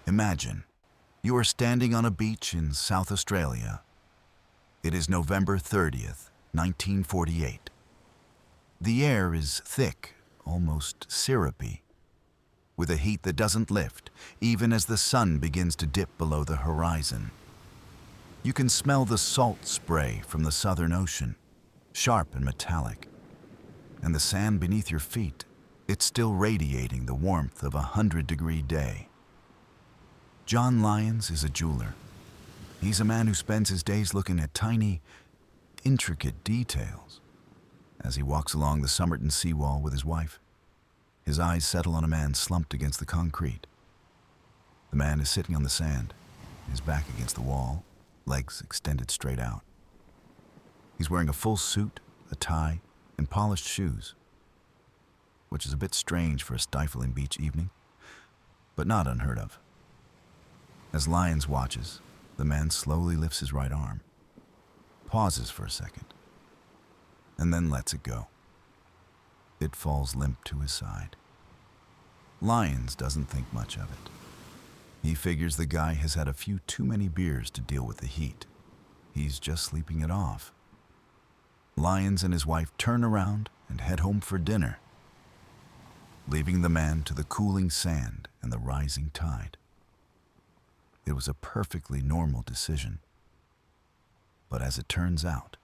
Imagine, you are standing on a beach in South Australia. It is November 30th, 1948. The air is thick, almost syrupy, with a heat that doesn't lift even as the sun begins to dip below the horizon. You can smell the salt spray from the Southern Ocean, sharp and metallic, and the sand beneath your feet, it's still radiating the warmth of a 100-degree day. John Lyons is a jeweler. He's a man who spends his days looking at tiny, intricate details. As he walks along the Somerton seawall with his wife, his eyes settle on a man slumped against the concrete. The man is sitting on the sand, his back against the wall, legs extended straight out. He's wearing a full suit, a tie, and polished shoes, which is a bit strange for a stifling beach evening, but not unheard of. As Lyons watches, the man slowly lifts his right arm, pauses for a second, and then lets it go. It falls limp to his side. Lyons doesn't think much of it. He figures the guy has had a few too many beers to deal with the heat. He's just sleeping it off. Lyons and his wife turn around and head home for dinner, leaving the man to the cooling sand and the rising tide. It was a perfectly normal decision. But as it turns out,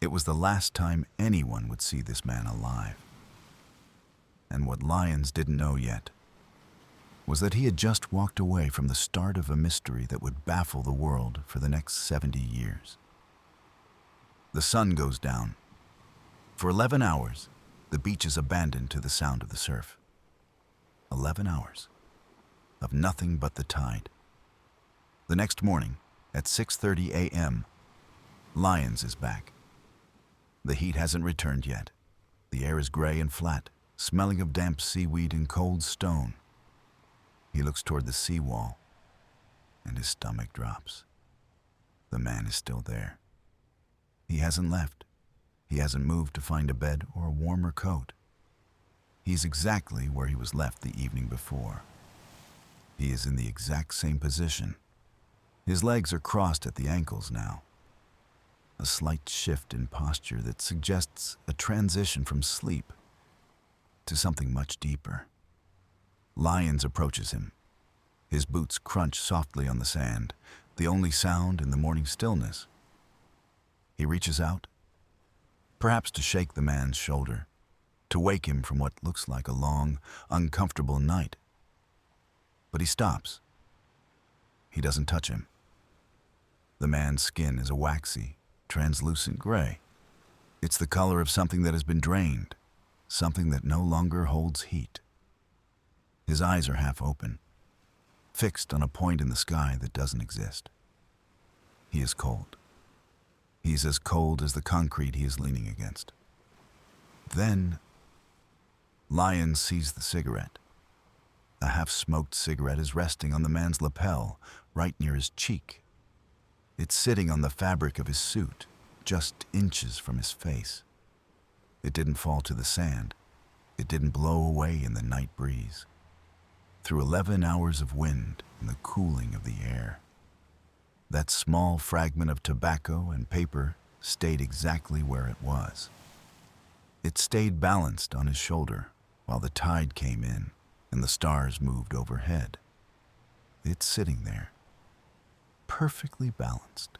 it was the last time anyone would see this man alive. And what Lyons didn't know yet was that he had just walked away from the start of a mystery that would baffle the world for the next 70 years. The sun goes down. For 11 hours, the beach is abandoned to the sound of the surf. 11 hours of nothing but the tide. The next morning, at 6:30 a.m., Lyons is back. The heat hasn't returned yet. The air is gray and flat, smelling of damp seaweed and cold stone. He looks toward the seawall, and his stomach drops. The man is still there. He hasn't left. He hasn't moved to find a bed or a warmer coat. He's exactly where he was left the evening before. He is in the exact same position. His legs are crossed at the ankles now. A slight shift in posture that suggests a transition from sleep to something much deeper. Lyons approaches him. His boots crunch softly on the sand, the only sound in the morning stillness. He reaches out, perhaps to shake the man's shoulder, to wake him from what looks like a long, uncomfortable night. But he stops. He doesn't touch him. The man's skin is a waxy, translucent gray. It's the color of something that has been drained, something that no longer holds heat. His eyes are half open, fixed on a point in the sky that doesn't exist. He is cold. He's as cold as the concrete he is leaning against. Then, Lyons sees the cigarette. A half-smoked cigarette is resting on the man's lapel, right near his cheek. It's sitting on the fabric of his suit, just inches from his face. It didn't fall to the sand. It didn't blow away in the night breeze. Through 11 hours of wind and the cooling of the air, that small fragment of tobacco and paper stayed exactly where it was. It stayed balanced on his shoulder while the tide came in and the stars moved overhead. It's sitting there, perfectly balanced.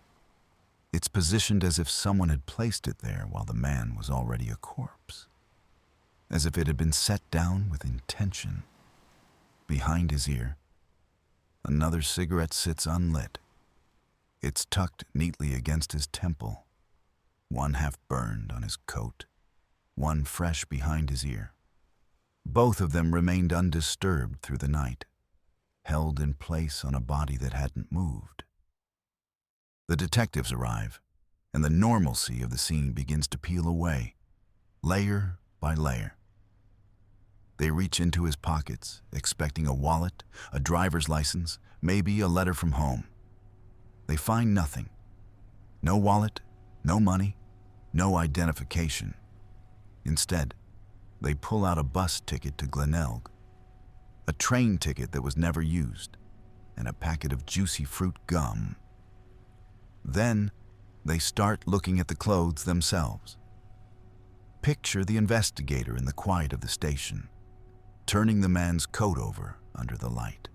It's positioned as if someone had placed it there while the man was already a corpse, as if it had been set down with intention. Behind his ear, another cigarette sits unlit. It's tucked neatly against his temple, one half burned on his coat, one fresh behind his ear. Both of them remained undisturbed through the night, held in place on a body that hadn't moved. The detectives arrive, and the normalcy of the scene begins to peel away, layer by layer. They reach into his pockets, expecting a wallet, a driver's license, maybe a letter from home. They find nothing. No wallet, no money, no identification. Instead, they pull out a bus ticket to Glenelg, a train ticket that was never used, and a packet of juicy fruit gum. Then they start looking at the clothes themselves. Picture the investigator in the quiet of the station, turning the man's coat over under the light.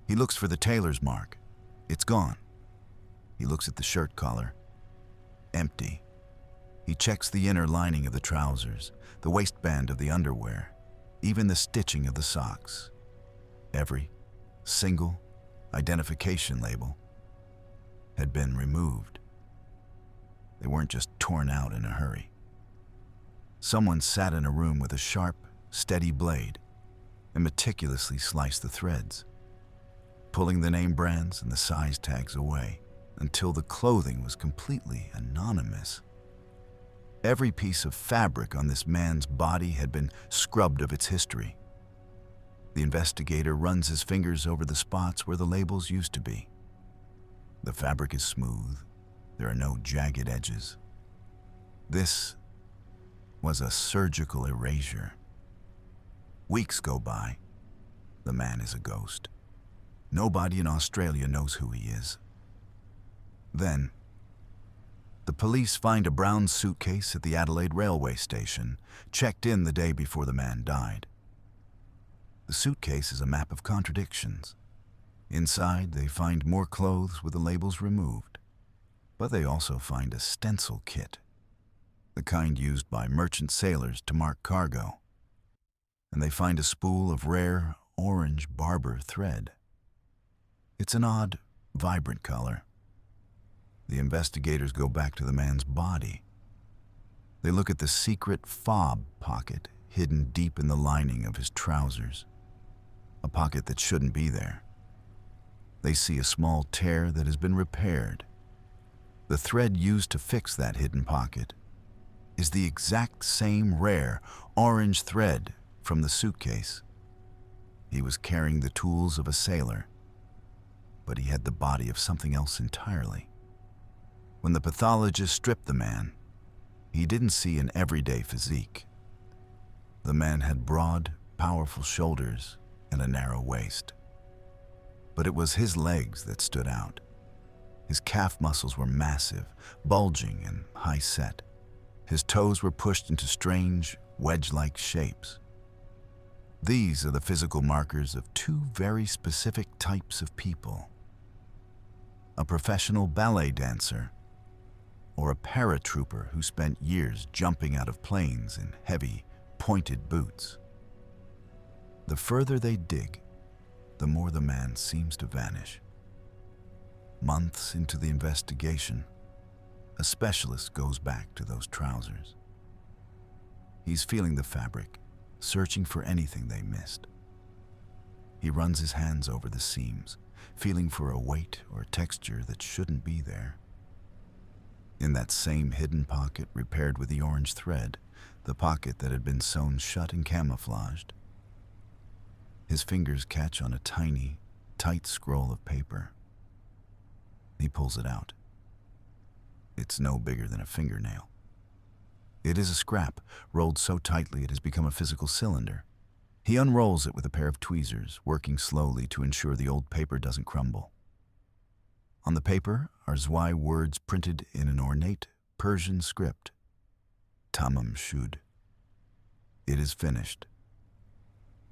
He looks for the tailor's mark. It's gone. He looks at the shirt collar. Empty. He checks the inner lining of the trousers, the waistband of the underwear, even the stitching of the socks. Every single identification label had been removed. They weren't just torn out in a hurry. Someone sat in a room with a sharp, steady blade and meticulously sliced the threads, pulling the name brands and the size tags away until the clothing was completely anonymous. Every piece of fabric on this man's body had been scrubbed of its history. The investigator runs his fingers over the spots where the labels used to be. The fabric is smooth. There are no jagged edges. This was a surgical erasure. Weeks go by. The man is a ghost. Nobody in Australia knows who he is. Then, the police find a brown suitcase at the Adelaide railway station, checked in the day before the man died. The suitcase is a map of contradictions. Inside, they find more clothes with the labels removed, but they also find a stencil kit, the kind used by merchant sailors to mark cargo. And they find a spool of rare orange barber thread. It's an odd, vibrant color. The investigators go back to the man's body. They look at the secret fob pocket hidden deep in the lining of his trousers, a pocket that shouldn't be there. They see a small tear that has been repaired. The thread used to fix that hidden pocket is the exact same rare orange thread from the suitcase. He was carrying the tools of a sailor, but he had the body of something else entirely. When the pathologist stripped the man, he didn't see an everyday physique. The man had broad, powerful shoulders and a narrow waist. But it was his legs that stood out. His calf muscles were massive, bulging and high-set. His toes were pushed into strange, wedge-like shapes. These are the physical markers of two very specific types of people: a professional ballet dancer or a paratrooper who spent years jumping out of planes in heavy, pointed boots. The further they dig, the more the man seems to vanish. Months into the investigation, a specialist goes back to those trousers. He's feeling the fabric, searching for anything they missed. He runs his hands over the seams, feeling for a weight or texture that shouldn't be there. In that same hidden pocket repaired with the orange thread, the pocket that had been sewn shut and camouflaged, his fingers catch on a tiny, tight scroll of paper. He pulls it out. It's no bigger than a fingernail. It is a scrap, rolled so tightly it has become a physical cylinder. He unrolls it with a pair of tweezers, working slowly to ensure the old paper doesn't crumble. On the paper are Zwi words printed in an ornate Persian script: Tamám Shud. It is finished.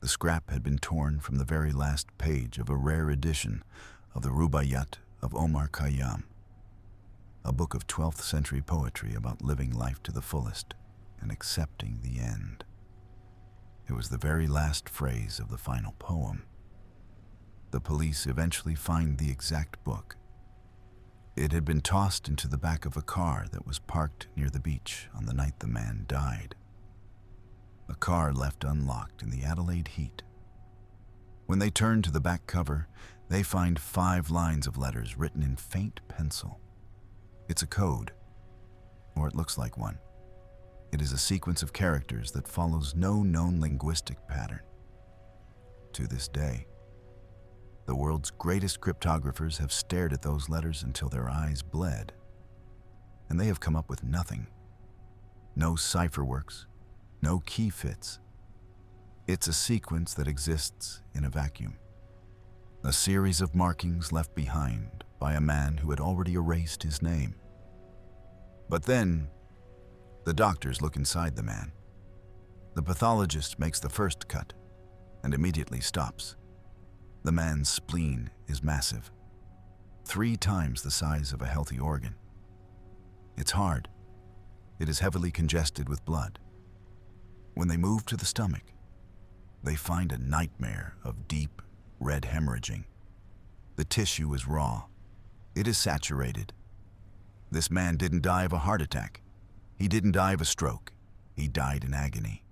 The scrap had been torn from the very last page of a rare edition of the Rubaiyat of Omar Khayyam, a book of 12th century poetry about living life to the fullest and accepting the end. It was the very last phrase of the final poem. The police eventually find the exact book. It had been tossed into the back of a car that was parked near the beach on the night the man died. A car left unlocked in the Adelaide heat. When they turn to the back cover, they find 5 lines of letters written in faint pencil. It's a code, or it looks like one. It is a sequence of characters that follows no known linguistic pattern. To this day, the world's greatest cryptographers have stared at those letters until their eyes bled, and they have come up with nothing. No cipher works, no key fits. It's a sequence that exists in a vacuum. A series of markings left behind by a man who had already erased his name. But then, the doctors look inside the man. The pathologist makes the first cut and immediately stops. The man's spleen is massive, 3 times the size of a healthy organ. It's hard. It is heavily congested with blood. When they move to the stomach, they find a nightmare of deep, red hemorrhaging. The tissue is raw. It is saturated. This man didn't die of a heart attack. He didn't die of a stroke. He died in agony.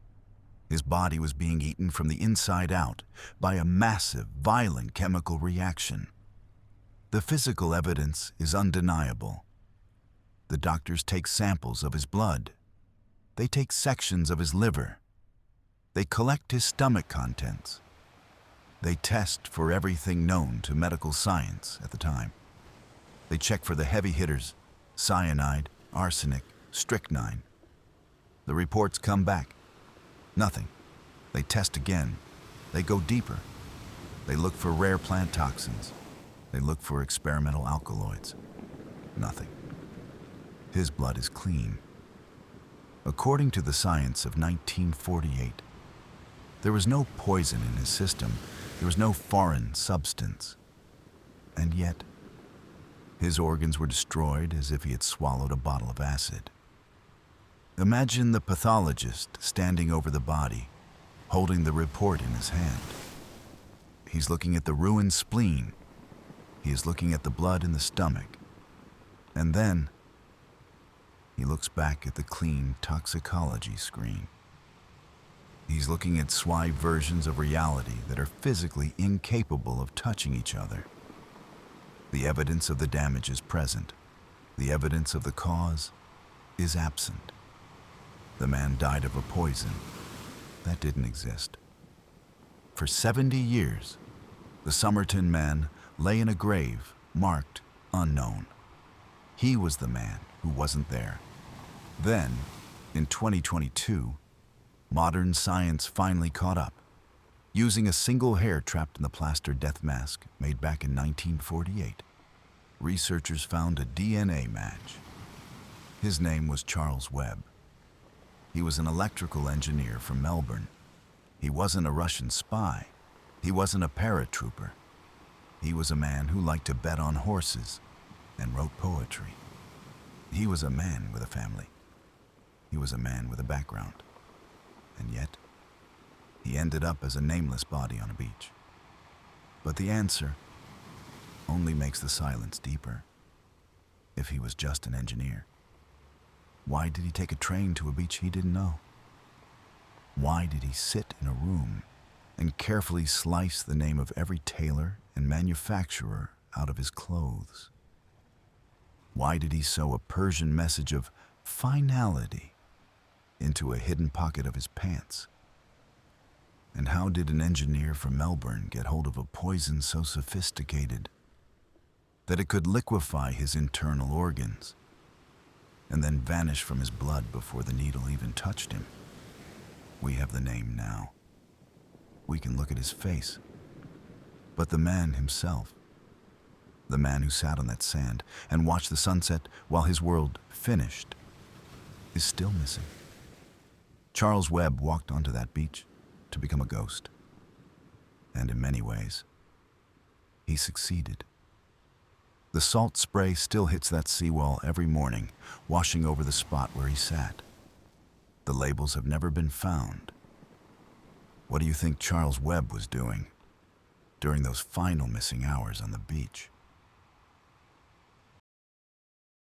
His body was being eaten from the inside out by a massive, violent chemical reaction. The physical evidence is undeniable. The doctors take samples of his blood. They take sections of his liver. They collect his stomach contents. They test for everything known to medical science at the time. They check for the heavy hitters: cyanide, arsenic, strychnine. The reports come back. Nothing. They test again. They go deeper. They look for rare plant toxins. They look for experimental alkaloids. Nothing. His blood is clean. According to the science of 1948, there was no poison in his system. There was no foreign substance. And yet, his organs were destroyed as if he had swallowed a bottle of acid. Imagine the pathologist standing over the body, holding the report in his hand. He's looking at the ruined spleen. He is looking at the blood in the stomach. And then, he looks back at the clean toxicology screen. He's looking at swiped versions of reality that are physically incapable of touching each other. The evidence of the damage is present. The evidence of the cause is absent. The man died of a poison that didn't exist. For 70 years, the Somerton man lay in a grave marked unknown. He was the man who wasn't there. Then, in 2022, modern science finally caught up. Using a single hair trapped in the plaster death mask made back in 1948, researchers found a DNA match. His name was Charles Webb. He was an electrical engineer from Melbourne. He wasn't a Russian spy. He wasn't a paratrooper. He was a man who liked to bet on horses and wrote poetry. He was a man with a family. He was a man with a background. And yet, he ended up as a nameless body on a beach. But the answer only makes the silence deeper. If he was just an engineer, why did he take a train to a beach he didn't know? Why did he sit in a room and carefully slice the name of every tailor and manufacturer out of his clothes? Why did he sew a Persian message of finality into a hidden pocket of his pants? And how did an engineer from Melbourne get hold of a poison so sophisticated that it could liquefy his internal organs and then vanish from his blood before the needle even touched him? We have the name now. We can look at his face. But the man himself, the man who sat on that sand and watched the sunset while his world finished, is still missing. Charles Webb walked onto that beach to become a ghost. And in many ways, he succeeded. The salt spray still hits that seawall every morning, washing over the spot where he sat. The labels have never been found. What do you think Charles Webb was doing during those final missing hours on the beach?